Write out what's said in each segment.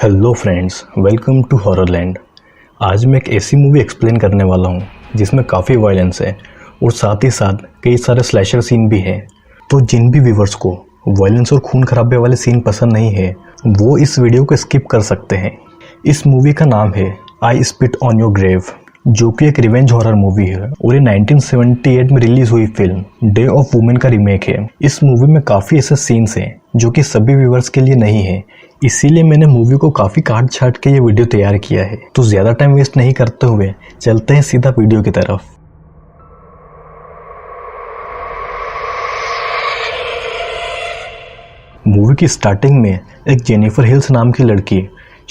Hello friends, welcome to Horrorland. आज मैं एक ऐसी मूवी एक्सप्लेन करने वाला हूँ जिसमें काफ़ी वायलेंस है और साथ ही साथ कई सारे स्लैशर सीन भी हैं। तो जिन भी व्यूवर्स को वायलेंस और खून खराबे वाले सीन पसंद नहीं है वो इस वीडियो को स्किप कर सकते हैं। इस मूवी का नाम है I spit on your grave, जो कि एक रिवेंज हॉरर मूवी है और ये 1978 में रिलीज हुई फिल्म डे ऑफ वुमेन का रीमेक है। इस मूवी में काफ़ी ऐसे सीन्स हैं जो कि सभी व्यूवर्स के लिए नहीं है, इसीलिए मैंने मूवी को काफ़ी काट छाट के ये वीडियो तैयार किया है। तो ज़्यादा टाइम वेस्ट नहीं करते हुए चलते हैं सीधा वीडियो की तरफ। मूवी की स्टार्टिंग में एक जेनिफर हिल्स नाम की लड़की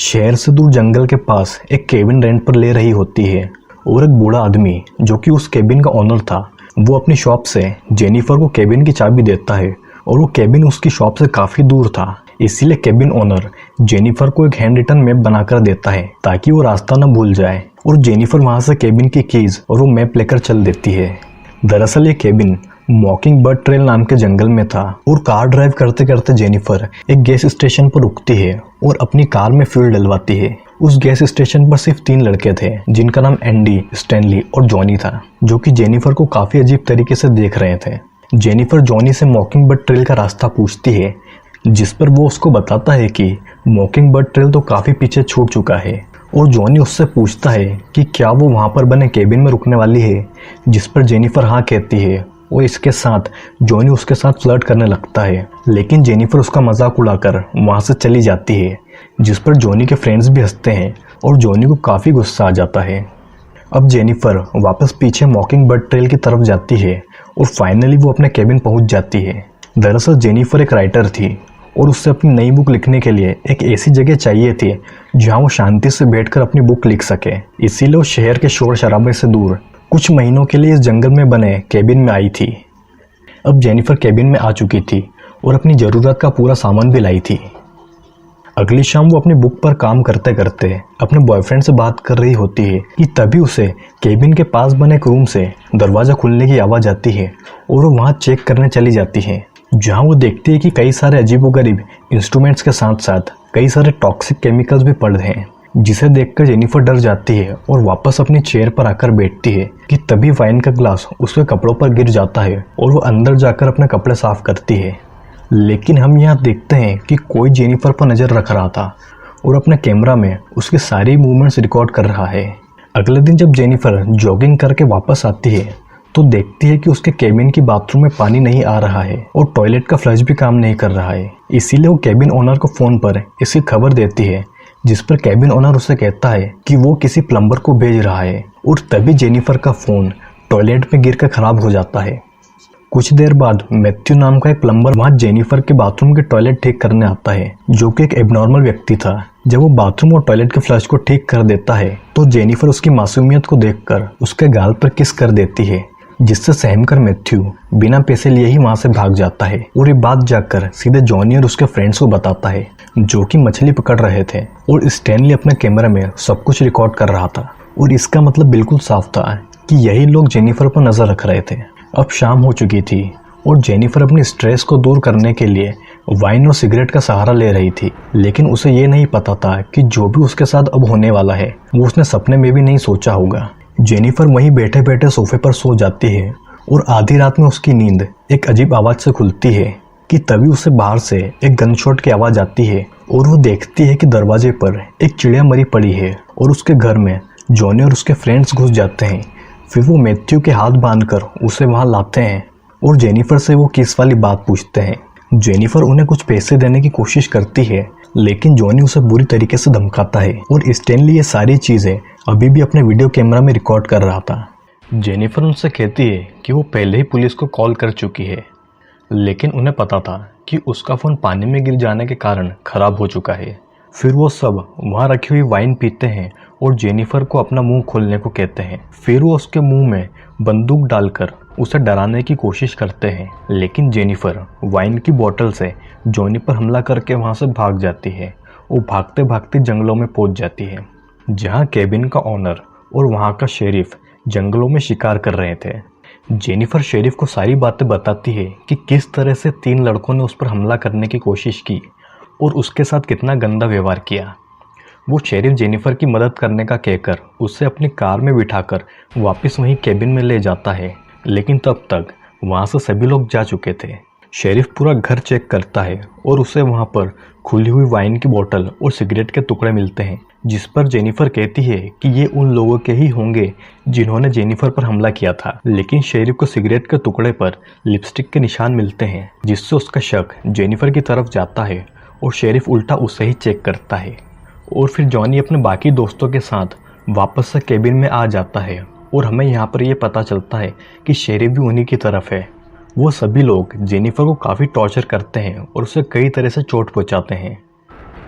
शहर से दूर जंगल के पास एक केबिन रेंट पर ले रही होती है और एक बूढ़ा आदमी जो कि उस केबिन का ओनर था वो अपनी शॉप से जेनिफर को केबिन की चाबी देता है और वो केबिन उसकी शॉप से काफ़ी दूर था, इसीलिए केबिन ओनर जेनिफर को एक हैंड रिटन मैप बनाकर देता है ताकि वो रास्ता न भूल जाए और जेनिफर वहाँ से केबिन की कीज और वो मैप लेकर चल देती है। दरअसल ये केबिन मॉकिंग बर्ड ट्रेल नाम के जंगल में था और कार ड्राइव करते करते जेनिफर एक गैस स्टेशन पर रुकती है और अपनी कार में फ्यूल डलवाती है। उस गैस स्टेशन पर सिर्फ 3 लड़के थे जिनका नाम एंडी, स्टैनली और जॉनी था, जो कि जेनिफर को काफ़ी अजीब तरीके से देख रहे थे। जेनिफर जॉनी से मॉकिंग बर्ड ट्रेल का रास्ता पूछती है, जिस पर वो उसको बताता है कि मॉकिंग बर्ड ट्रेल तो काफ़ी पीछे छूट चुका है और जॉनी उससे पूछता है कि क्या वो वहाँ पर बने केबिन में रुकने वाली है, जिस पर जेनिफर हाँ कहती है और इसके साथ जॉनी उसके साथ फ्लर्ट करने लगता है। लेकिन जेनिफर उसका मजाक उड़ाकर वहाँ से चली जाती है, जिस पर जॉनी के फ्रेंड्स भी हंसते हैं और जॉनी को काफ़ी गुस्सा आ जाता है। अब जेनिफर वापस पीछे मॉकिंग बर्ड ट्रेल की तरफ जाती है और फाइनली वो अपने केबिन पहुँच जाती है। दरअसल जेनिफर एक राइटर थी और उससे अपनी नई बुक लिखने के लिए एक ऐसी जगह चाहिए थी जहाँ वो शांति से बैठकर अपनी बुक लिख सके, इसीलिए वो शहर के शोर शराबे से दूर कुछ महीनों के लिए इस जंगल में बने केबिन में आई थी। अब जेनिफर केबिन में आ चुकी थी और अपनी ज़रूरत का पूरा सामान भी लाई थी। अगली शाम वो अपनी बुक पर काम करते करते अपने बॉयफ्रेंड से बात कर रही होती है कि तभी उसे केबिन के पास बने एक रूम से दरवाज़ा खुलने की आवाज़ आती है और वो वहाँ चेक करने चली जाती है, जहाँ वो देखती है कि कई सारे अजीबोगरीब इंस्ट्रूमेंट्स के साथ साथ कई सारे टॉक्सिक केमिकल्स भी पड़े हैं, जिसे देखकर जेनिफर डर जाती है और वापस अपनी चेयर पर आकर बैठती है कि तभी वाइन का ग्लास उसके कपड़ों पर गिर जाता है और वो अंदर जाकर अपने कपड़े साफ करती है। लेकिन हम यहाँ देखते हैं कि कोई जेनिफर पर नज़र रख रहा था और अपने कैमरा में उसके सारी मूवमेंट्स रिकॉर्ड कर रहा है। अगले दिन जब जेनिफर जॉगिंग करके वापस आती है तो देखती है कि उसके केबिन की बाथरूम में पानी नहीं आ रहा है और टॉयलेट का फ्लश भी काम नहीं कर रहा है। इसीलिए वो केबिन ओनर को फ़ोन पर इसकी खबर देती है, जिस पर केबिन ओनर उसे कहता है कि वो किसी प्लम्बर को भेज रहा है और तभी जेनिफर का फ़ोन टॉयलेट में गिरकर ख़राब हो जाता है। कुछ देर बाद मैथ्यू नाम का एक प्लम्बर वहाँ जेनिफर के बाथरूम के टॉयलेट ठीक करने आता है, जो कि एक एबनॉर्मल व्यक्ति था। जब वो बाथरूम और टॉयलेट के फ्लश को ठीक कर देता है तो जेनिफर उसकी मासूमियत को देखकर उसके गाल पर किस कर देती है, जिससे सहम कर मैथ्यू बिना पैसे लिए ही वहाँ से भाग जाता है और ये बात जाकर सीधे जॉनी और उसके फ्रेंड्स को बताता है, जो कि मछली पकड़ रहे थे, और स्टैनली अपने कैमरे में सब कुछ रिकॉर्ड कर रहा था। और इसका मतलब बिल्कुल साफ था कि यही लोग जेनिफर पर नज़र रख रहे थे। अब शाम हो चुकी थी और जेनिफर अपनी स्ट्रेस को दूर करने के लिए वाइन और सिगरेट का सहारा ले रही थी, लेकिन उसे ये नहीं पता था कि जो भी उसके साथ अब होने वाला है वो उसने सपने में भी नहीं सोचा होगा। जेनिफर वहीं बैठे बैठे सोफे पर सो जाती है और आधी रात में उसकी नींद एक अजीब आवाज़ से खुलती है कि तभी उसे बाहर से एक गन शॉट की आवाज़ आती है और वो देखती है कि दरवाजे पर एक चिड़िया मरी पड़ी है और उसके घर में जॉनी और उसके फ्रेंड्स घुस जाते हैं। फिर वो मैथ्यू के हाथ बांधकर उसे वहाँ लाते हैं और जेनिफर से वो किस वाली बात पूछते हैं। जेनिफर उन्हें कुछ पैसे देने की कोशिश करती है, लेकिन जॉनी उसे बुरी तरीके से धमकाता है और स्टैनली ये सारी चीज़ें अभी भी अपने वीडियो कैमरा में रिकॉर्ड कर रहा था। जेनिफर उनसे कहती है कि वो पहले ही पुलिस को कॉल कर चुकी है, लेकिन उन्हें पता था कि उसका फ़ोन पानी में गिर जाने के कारण ख़राब हो चुका है। फिर वो सब वहाँ रखी हुई वाइन पीते हैं और जेनिफर को अपना मुंह खोलने को कहते हैं। फिर वो उसके मुंह में बंदूक डालकर उसे डराने की कोशिश करते हैं, लेकिन जेनिफर वाइन की बोतल से जॉनी पर हमला करके वहाँ से भाग जाती है और भागते भागते जंगलों में पहुँच जाती है, जहाँ केबिन का ओनर और वहाँ का शेरिफ जंगलों में शिकार कर रहे थे। जेनिफर शेरिफ को सारी बातें बताती है कि किस तरह से 3 लड़कों ने उस पर हमला करने की कोशिश की और उसके साथ कितना गंदा व्यवहार किया। वो शेरिफ जेनिफर की मदद करने का कहकर उसे अपनी कार में बिठाकर वापस वहीं केबिन में ले जाता है, लेकिन तब तक वहाँ से सभी लोग जा चुके थे। शेरिफ पूरा घर चेक करता है और उसे वहाँ पर खुली हुई वाइन की बोतल और सिगरेट के टुकड़े मिलते हैं, जिस पर जेनिफर कहती है कि ये उन लोगों के ही होंगे जिन्होंने जेनिफर पर हमला किया था। लेकिन शेरिफ को सिगरेट के टुकड़े पर लिपस्टिक के निशान मिलते हैं, जिससे उसका शक जेनिफर की तरफ जाता है और शेरिफ उल्टा उसे ही चेक करता है। और फिर जॉनी अपने बाकी दोस्तों के साथ वापस से केबिन में आ जाता है और हमें यहाँ पर यह पता चलता है कि शेरिफ भी उन्हीं की तरफ है। वो सभी लोग जेनिफर को काफ़ी टॉर्चर करते हैं और उसे कई तरह से चोट पहुंचाते हैं।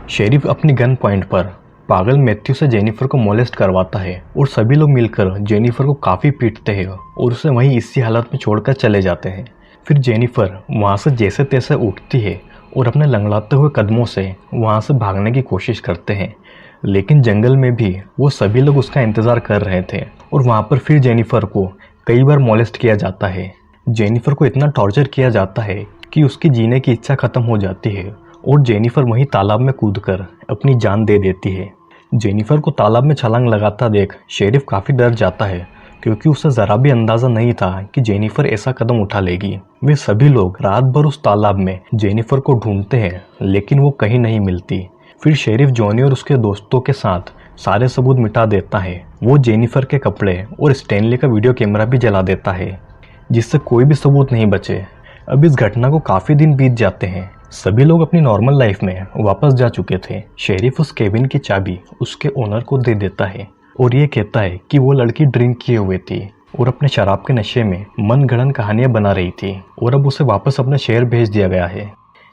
शेरिफ अपनी गन पॉइंट पर पागल मैथ्यू से जेनिफर को मोलेस्ट करवाता है और सभी लोग मिलकर जेनिफर को काफ़ी पीटते हैं और उसे वहीं इसी हालत में छोड़कर चले जाते हैं। फिर जेनिफर वहाँ से जैसे तैसे उठती है और अपने लंगड़ाते हुए कदमों से वहाँ से भागने की कोशिश करते हैं, लेकिन जंगल में भी वो सभी लोग उसका इंतज़ार कर रहे थे और वहाँ पर फिर जेनिफर को कई बार मोलेस्ट किया जाता है। जेनिफर को इतना टॉर्चर किया जाता है कि उसकी जीने की इच्छा खत्म हो जाती है और जेनिफर वहीं तालाब में कूदकर अपनी जान दे देती है। जेनिफर को तालाब में छलांग लगाता देख शेरिफ काफ़ी डर जाता है, क्योंकि उसे ज़रा भी अंदाज़ा नहीं था कि जेनिफर ऐसा कदम उठा लेगी। वे सभी लोग रात भर उस तालाब में जेनिफर को ढूंढते हैं, लेकिन वो कहीं नहीं मिलती। फिर शेरिफ जॉनी और उसके दोस्तों के साथ सारे सबूत मिटा देता है। वो जेनिफर के कपड़े और स्टैनली का वीडियो कैमरा भी जला देता है, जिससे कोई भी सबूत नहीं बचे। अब इस घटना को काफ़ी दिन बीत जाते हैं। सभी लोग अपनी नॉर्मल लाइफ में वापस जा चुके थे। शेरिफ उस केबिन की चाबी उसके ओनर को दे देता है और ये कहता है कि वो लड़की ड्रिंक किए हुए थी और अपने शराब के नशे में मनगढ़ंत कहानियां बना रही थी और अब उसे वापस अपने शहर भेज दिया गया है।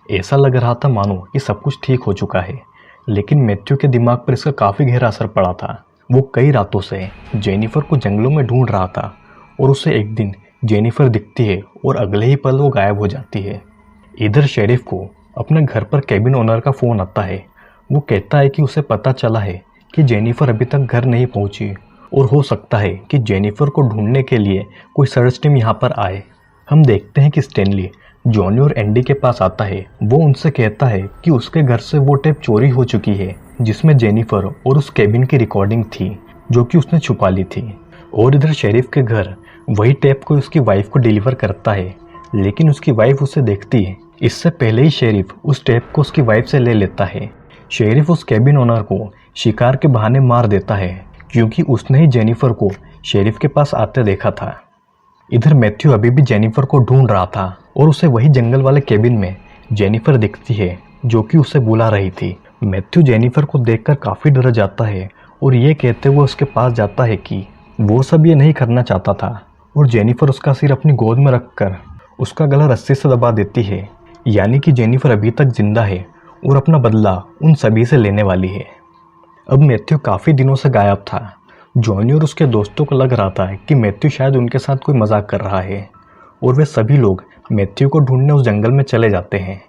ऐसा लग रहा था मानो कि सब कुछ ठीक हो चुका है, लेकिन मैथ्यू के दिमाग पर इसका काफ़ी गहरा असर पड़ा था। वो कई रातों से जेनिफर को जंगलों में ढूंढ रहा था और उसे एक दिन जेनिफर दिखती है और अगले ही पल वो गायब हो जाती है। इधर शेरिफ को अपने घर पर केबिन ओनर का फ़ोन आता है। वो कहता है कि उसे पता चला है कि जेनिफर अभी तक घर नहीं पहुंची और हो सकता है कि जेनिफर को ढूंढने के लिए कोई सर्च टीम यहाँ पर आए। हम देखते हैं कि स्टैनली जॉनी और एंडी के पास आता है। वो उनसे कहता है कि उसके घर से वो टेप चोरी हो चुकी है जिसमें जेनिफर और उस केबिन की रिकॉर्डिंग थी, जो कि उसने छुपा ली थी। और इधर शेरिफ के घर वही टेप को उसकी वाइफ को डिलीवर करता है, लेकिन उसकी वाइफ उसे देखती है। इससे पहले ही शेरिफ उस टेप को उसकी वाइफ से ले लेता है। शेरिफ उस केबिन ओनर को शिकार के बहाने मार देता है, क्योंकि उसने ही जेनिफर को शेरिफ के पास आते देखा था। इधर मैथ्यू अभी भी जेनिफर को ढूंढ रहा था और उसे वही जंगल वाले केबिन में जेनिफर दिखती है, जो कि उसे बुला रही थी। मैथ्यू जेनिफर को देखकर काफ़ी डर जाता है और ये कहते हुए उसके पास जाता है कि वो सब ये नहीं करना चाहता था, और जेनिफर उसका सिर अपनी गोद में रखकर उसका गला रस्सी से दबा देती है, यानी कि जेनिफर अभी तक जिंदा है और अपना बदला उन सभी से लेने वाली है। अब मैथ्यू काफ़ी दिनों से गायब था। जॉनी और उसके दोस्तों को लग रहा था कि मैथ्यू शायद उनके साथ कोई मजाक कर रहा है, और वे सभी लोग मैथ्यू को ढूंढने उस जंगल में चले जाते हैं,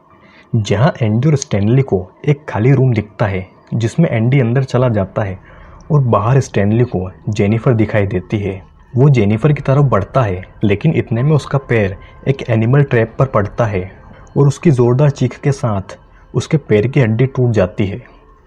जहां एंडी और स्टैनली को एक खाली रूम दिखता है, जिसमें एंडी अंदर चला जाता है और बाहर स्टैनली को जेनिफर दिखाई देती है। वो जेनिफर की तरफ बढ़ता है, लेकिन इतने में उसका पैर एक एनिमल ट्रैप पर पड़ता है और उसकी ज़ोरदार चीख के साथ उसके पैर की हड्डी टूट जाती है।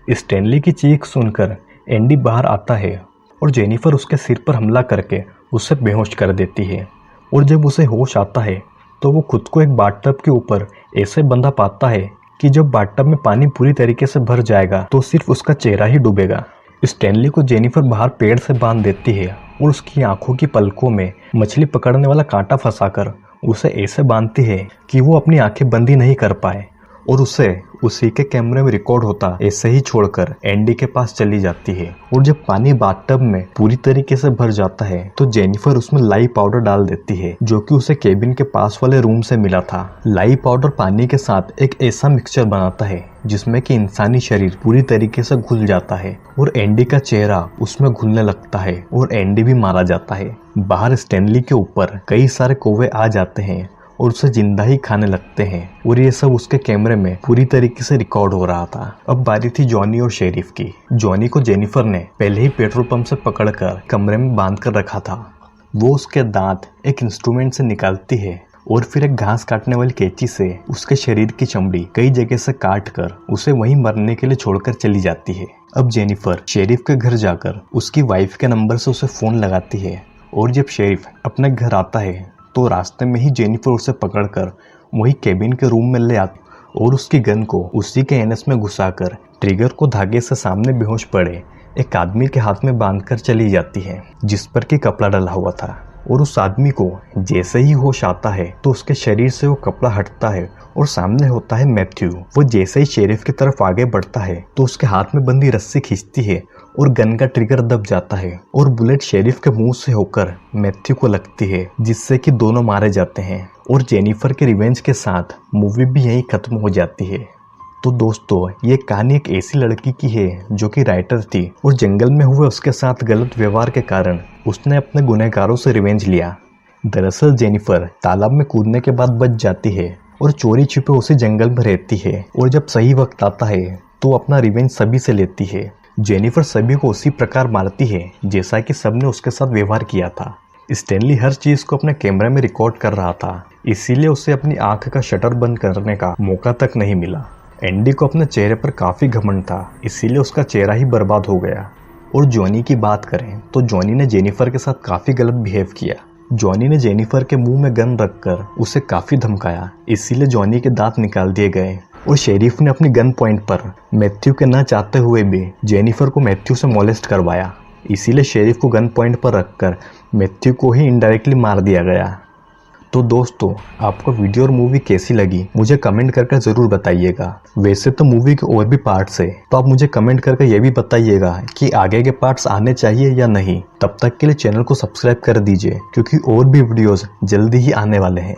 स्टैनली की चीख सुनकर एंडी बाहर आता है और जेनिफर उसके सिर पर हमला करके उसे बेहोश कर देती है, और जब उसे होश आता है तो वो खुद को एक बाथटब के ऊपर ऐसे बंधा पाता है कि जब बाथटब में पानी पूरी तरीके से भर जाएगा तो सिर्फ उसका चेहरा ही डूबेगा। स्टैनली को जेनिफर बाहर पेड़ से बांध देती है और उसकी आंखों की पलकों में मछली पकड़ने वाला कांटा फंसाकर उसे ऐसे बांधती है कि वो अपनी आंखें बंद ही नहीं कर पाए, और उसे उसी के कैमरे में रिकॉर्ड होता ऐसे ही छोड़कर एंडी के पास चली जाती है। और जब पानी बाथटब में पूरी तरीके से भर जाता है तो जेनिफर उसमें लाई पाउडर डाल देती है, जो कि उसे केबिन के पास वाले रूम से मिला था। लाई पाउडर पानी के साथ एक ऐसा मिक्सचर बनाता है जिसमें कि इंसानी शरीर पूरी तरीके से घुल जाता है और एंडी का चेहरा उसमें घुलने लगता है और एंडी भी मारा जाता है। बाहर स्टैनली के ऊपर कई सारे कौवे आ जाते हैं और उसे जिंदा ही खाने लगते हैं, और ये सब उसके कैमरे में पूरी तरीके से रिकॉर्ड हो रहा था। अब बारी थी जॉनी और शेरिफ की। जॉनी को जेनिफर ने पहले ही पेट्रोल पंप से पकड़कर कमरे में बांध कर रखा था। वो उसके दांत एक इंस्ट्रूमेंट से निकालती है और फिर एक घास काटने वाली कैंची से उसके शरीर की चमड़ी कई जगह से काट कर उसे वहीं मरने के लिए छोड़कर चली जाती है। अब जेनिफर शेरिफ के घर जाकर उसकी वाइफ के नंबर से उसे फोन लगाती है और जब शेरिफ अपने घर आता है तो रास्ते में ही जेनिफर उसे पकड़कर वही केबिन के रूम में ले आती और उसकी गन को उसी के एनएस में घुसाकर ट्रिगर को धागे से सामने बेहोश पड़े एक आदमी के हाथ में बांधकर चली जाती है जिस पर कि कपड़ा डला हुआ था। और उस आदमी को जैसे ही होश आता है तो उसके शरीर से वो कपड़ा हटता है और सामने होता है मैथ्यू। वो जैसे ही शेरिफ की तरफ आगे बढ़ता है तो उसके हाथ में बंधी रस्सी खींचती है और गन का ट्रिगर दब जाता है और बुलेट शेरिफ के मुंह से होकर मैथ्यू को लगती है जिससे कि दोनों मारे जाते हैं और जेनिफर के रिवेंज के साथ मूवी भी यहीं खत्म हो जाती है। तो दोस्तों ये कहानी एक ऐसी लड़की की है जो कि राइटर थी और जंगल में हुए उसके साथ गलत व्यवहार के कारण उसने अपने गुनहगारों से रिवेंज लिया। दरअसल जेनिफर तालाब में कूदने के बाद बच जाती है और चोरी छिपे उसी जंगल में रहती है और जब सही वक्त आता है तो अपना रिवेंज सभी से लेती है। जेनिफर सभी को उसी प्रकार मारती है जैसा कि सबने उसके साथ व्यवहार किया था। स्टैनली हर चीज को अपने कैमरे में रिकॉर्ड कर रहा था, इसीलिए उसे अपनी आंख का शटर बंद करने का मौका तक नहीं मिला। एंडी को अपने चेहरे पर काफी घमंड था, इसीलिए उसका चेहरा ही बर्बाद हो गया। और जॉनी की बात करें तो जॉनी ने जेनिफर के साथ काफी गलत बिहेव किया। जॉनी ने जेनिफर के मुंह में गन रखकर उसे काफी धमकाया, इसीलिए जॉनी के दांत निकाल दिए गए। और शेरिफ ने अपनी गन पॉइंट पर मैथ्यू के न चाहते हुए भी जेनिफर को मैथ्यू से मोलेस्ट करवाया, इसीलिए शेरिफ को गन पॉइंट पर रखकर मैथ्यू को ही इनडायरेक्टली मार दिया गया। तो दोस्तों आपको वीडियो और मूवी कैसी लगी मुझे कमेंट करके ज़रूर बताइएगा। वैसे तो मूवी के और भी पार्ट्स है तो आप मुझे कमेंट करके ये भी बताइएगा कि आगे के पार्ट्स आने चाहिए या नहीं। तब तक के लिए चैनल को सब्सक्राइब कर दीजिए क्योंकि और भी वीडियोस जल्दी ही आने वाले हैं।